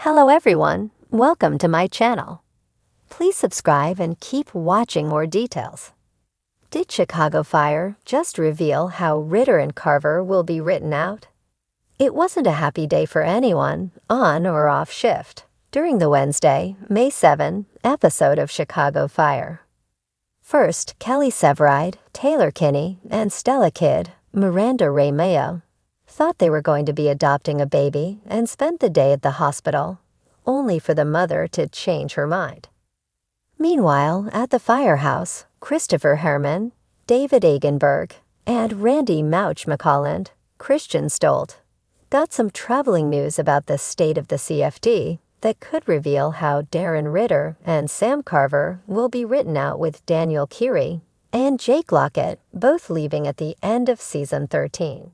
Hello everyone, welcome to my channel. Please subscribe and keep watching more details. Did Chicago Fire just reveal how Ritter and Carver will be written out? It wasn't a happy day for anyone, on or off shift, during the Wednesday, May 7 episode of Chicago Fire. First, Kelly Severide, Taylor Kinney, and Stella Kidd, Miranda Ray Mayo, thought they were going to be adopting a baby and spent the day at the hospital, only for the mother to change her mind. Meanwhile, at the firehouse, Christopher Herman, David Agenberg, and Randy Mouch McColland, Christian Stolt, got some troubling news about the state of the CFD that could reveal how Darren Ritter and Sam Carver will be written out, with Daniel Keary and Jake Lockett both leaving at the end of Season 13.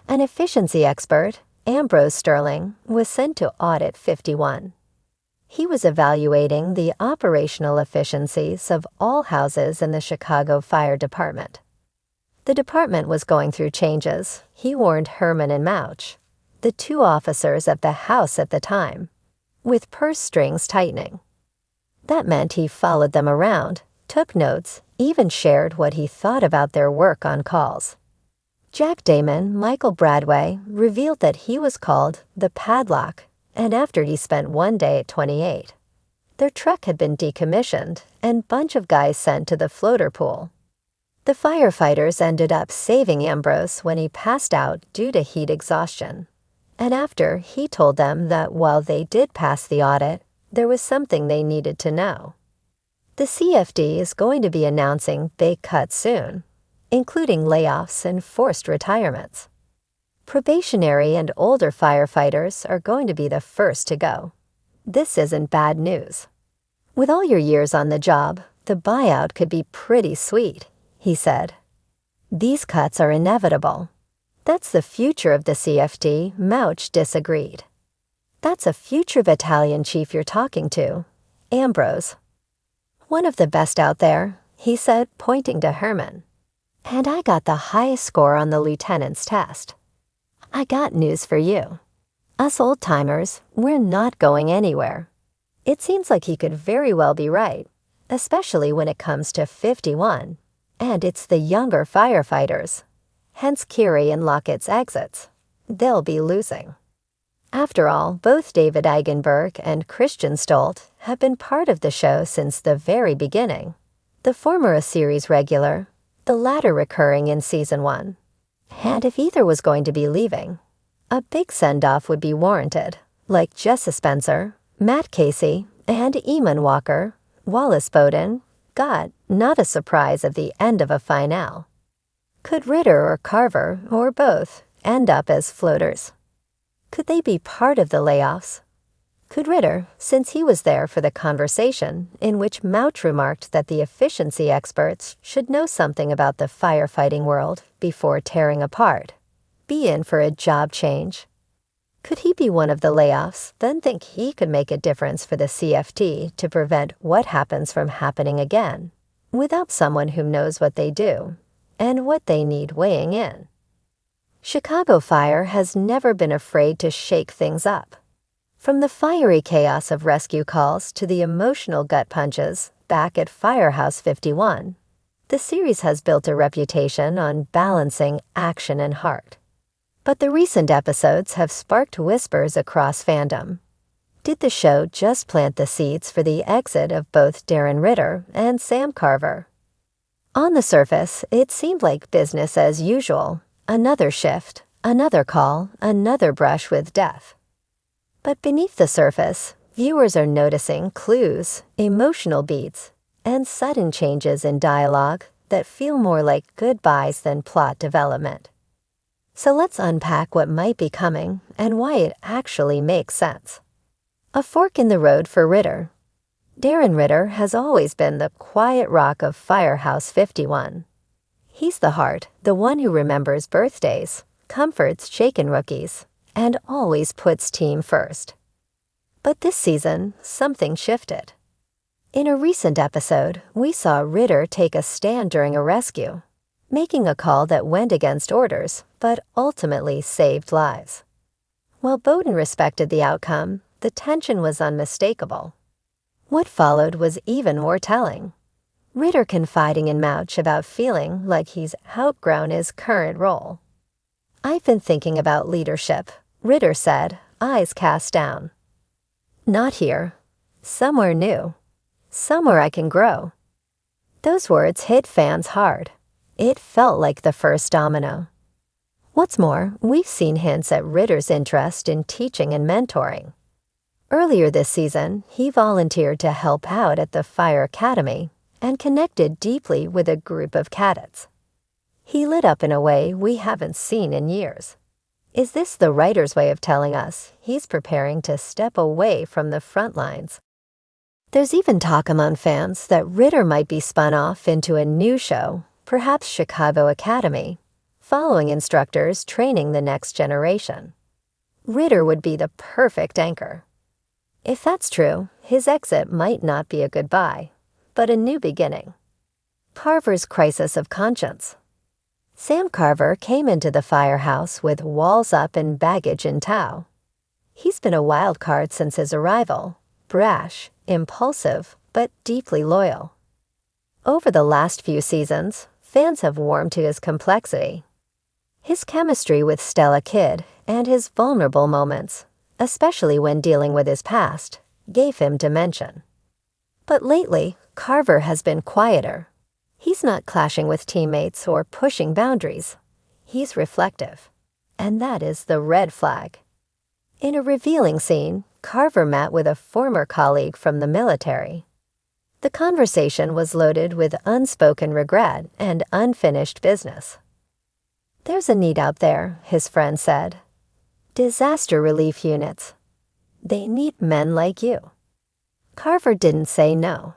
An efficiency expert, Ambrose Sterling, was sent to Audit 51. He was evaluating the operational efficiencies of all houses in the Chicago Fire Department. The department was going through changes, he warned Herman and Mouch, the two officers at the house at the time, with purse strings tightening. That meant he followed them around, took notes, even shared what he thought about their work on calls. Jack Damon, Michael Bradway, revealed that he was called the Padlock, and after he spent one day at 28. Their truck had been decommissioned and bunch of guys sent to the floater pool. The firefighters ended up saving Ambrose when he passed out due to heat exhaustion. And after, he told them that while they did pass the audit, there was something they needed to know. The CFD is going to be announcing big cuts soon, including layoffs and forced retirements. Probationary and older firefighters are going to be the first to go. This isn't bad news. With all your years on the job, the buyout could be pretty sweet, he said. These cuts are inevitable. That's the future of the CFD, Mouch disagreed. That's a future battalion chief you're talking to, Ambrose. One of the best out there, he said, pointing to Herman. And I got the highest score on the lieutenant's test. I got news for you. Us old-timers, we're not going anywhere. It seems like he could very well be right, especially when it comes to 51, and it's the younger firefighters. Hence Keary and Lockett's exits. They'll be losing. After all, both David Eigenberg and Christian Stolt have been part of the show since the very beginning. The former a series regular, the latter recurring in Season 1. And if either was going to be leaving, a big send-off would be warranted, like Jessa Spencer, Matt Casey, and Eamon Walker, Wallace Bowden, got, not a surprise at the end of a finale. Could Ritter or Carver, or both, end up as floaters? Could they be part of the layoffs? Could Ritter, since he was there for the conversation in which Mouch remarked that the efficiency experts should know something about the firefighting world before tearing apart, be in for a job change? Could he be one of the layoffs, then think he could make a difference for the CFD to prevent what happens from happening again, without someone who knows what they do and what they need weighing in? Chicago Fire has never been afraid to shake things up. From the fiery chaos of rescue calls to the emotional gut punches back at Firehouse 51, the series has built a reputation on balancing action and heart. But the recent episodes have sparked whispers across fandom. Did the show just plant the seeds for the exit of both Darren Ritter and Sam Carver? On the surface, it seemed like business as usual. Another shift, another call, another brush with death. But beneath the surface, viewers are noticing clues, emotional beats, and sudden changes in dialogue that feel more like goodbyes than plot development. So let's unpack what might be coming and why it actually makes sense. A fork in the road for Ritter. Darren Ritter has always been the quiet rock of Firehouse 51. He's the heart, the one who remembers birthdays, comforts shaken rookies, and always puts team first. But this season, something shifted. In a recent episode, we saw Ritter take a stand during a rescue, making a call that went against orders, but ultimately saved lives. While Bowden respected the outcome, The tension was unmistakable. What followed was even more telling. Ritter confiding in Mouch about feeling like he's outgrown his current role. "I've been thinking about leadership," Ritter said, eyes cast down. "Not here. Somewhere new. Somewhere I can grow." Those words hit fans hard. It felt like the first domino. What's more, we've seen hints at Ritter's interest in teaching and mentoring. Earlier this season, he volunteered to help out at the Fire Academy and connected deeply with a group of cadets. He lit up in a way we haven't seen in years. Is this the writer's way of telling us he's preparing to step away from the front lines? There's even talk among fans that Ritter might be spun off into a new show, perhaps Chicago Academy, following instructors training the next generation. Ritter would be the perfect anchor. If that's true, his exit might not be a goodbye, but a new beginning. Carver's crisis of conscience. Sam Carver came into the firehouse with walls up and baggage in tow. He's been a wild card since his arrival, brash, impulsive, but deeply loyal. Over the last few seasons, fans have warmed to his complexity. His chemistry with Stella Kidd and his vulnerable moments, especially when dealing with his past, gave him dimension. But lately, Carver has been quieter. He's not clashing with teammates or pushing boundaries. He's reflective. And that is the red flag. In a revealing scene, Carver met with a former colleague from the military. The conversation was loaded with unspoken regret and unfinished business. "There's a need out there," his friend said. "Disaster relief units. They need men like you." Carver didn't say no.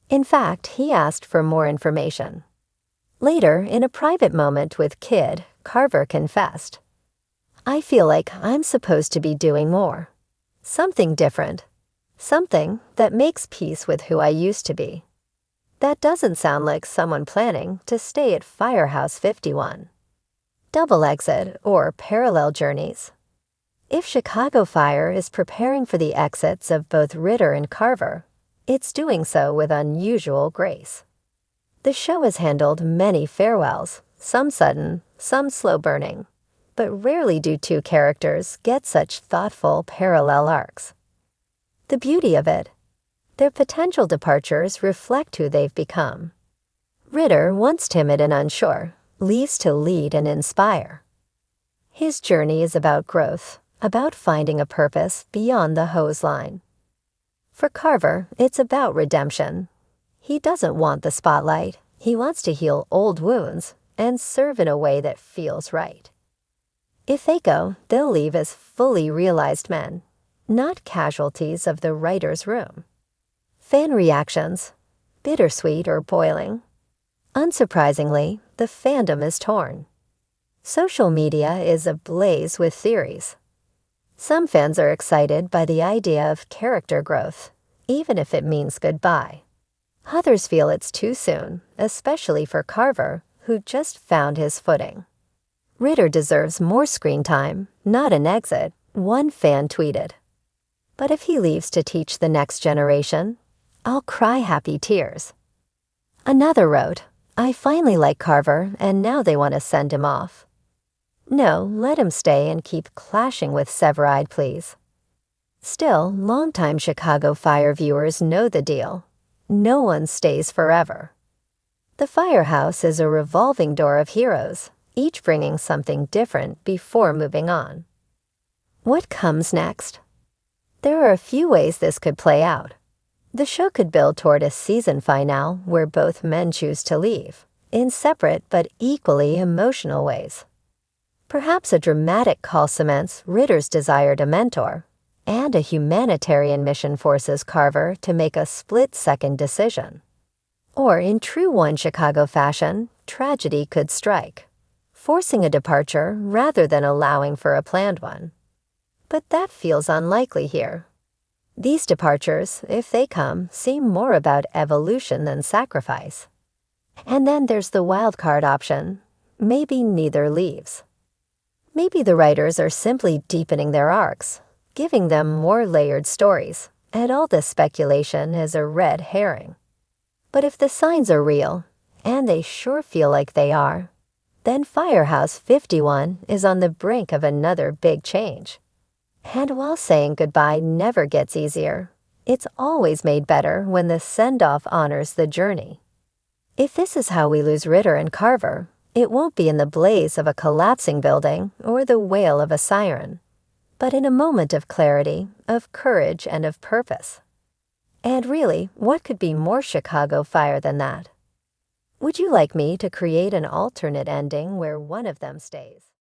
In fact, he asked for more information. Later, in a private moment with Kidd, Carver confessed, "I feel like I'm supposed to be doing more. Something different. Something that makes peace with who I used to be." That doesn't sound like someone planning to stay at Firehouse 51. Double exit or parallel journeys. If Chicago Fire is preparing for the exits of both Ritter and Carver, it's doing so with unusual grace. The show has handled many farewells, some sudden, some slow burning, but rarely do two characters get such thoughtful parallel arcs. The beauty of it, their potential departures reflect who they've become. Ritter, once timid and unsure, leaves to lead and inspire. His journey is about growth, about finding a purpose beyond the hose line. For Carver, it's about redemption. He doesn't want the spotlight. He wants to heal old wounds and serve in a way that feels right. If they go, they'll leave as fully realized men, not casualties of the writer's room. Fan reactions, bittersweet or boiling. Unsurprisingly, the fandom is torn. Social media is ablaze with theories. Some fans are excited by the idea of character growth, even if it means goodbye. Others feel it's too soon, especially for Carver, who just found his footing. "Ritter deserves more screen time, not an exit," one fan tweeted. "But if he leaves to teach the next generation, I'll cry happy tears." Another wrote, "I finally like Carver, and now they want to send him off. No, let him stay and keep clashing with Severide, please." Still, longtime Chicago Fire viewers know the deal. No one stays forever. The Firehouse is a revolving door of heroes, each bringing something different before moving on. What comes next? There are a few ways this could play out. The show could build toward a season finale where both men choose to leave, in separate but equally emotional ways. Perhaps a dramatic call cements Ritter's desire to mentor, and a humanitarian mission forces Carver to make a split-second decision. Or in true One Chicago fashion, tragedy could strike, forcing a departure rather than allowing for a planned one. But that feels unlikely here. These departures, if they come, seem more about evolution than sacrifice. And then there's the wildcard option. Maybe neither leaves. Maybe the writers are simply deepening their arcs, giving them more layered stories, and all this speculation is a red herring. But if the signs are real, and they sure feel like they are, then Firehouse 51 is on the brink of another big change. And while saying goodbye never gets easier, it's always made better when the send-off honors the journey. If this is how we lose Ritter and Carver, it won't be in the blaze of a collapsing building or the wail of a siren, but in a moment of clarity, of courage, and of purpose. And really, what could be more Chicago Fire than that? Would you like me to create an alternate ending where one of them stays?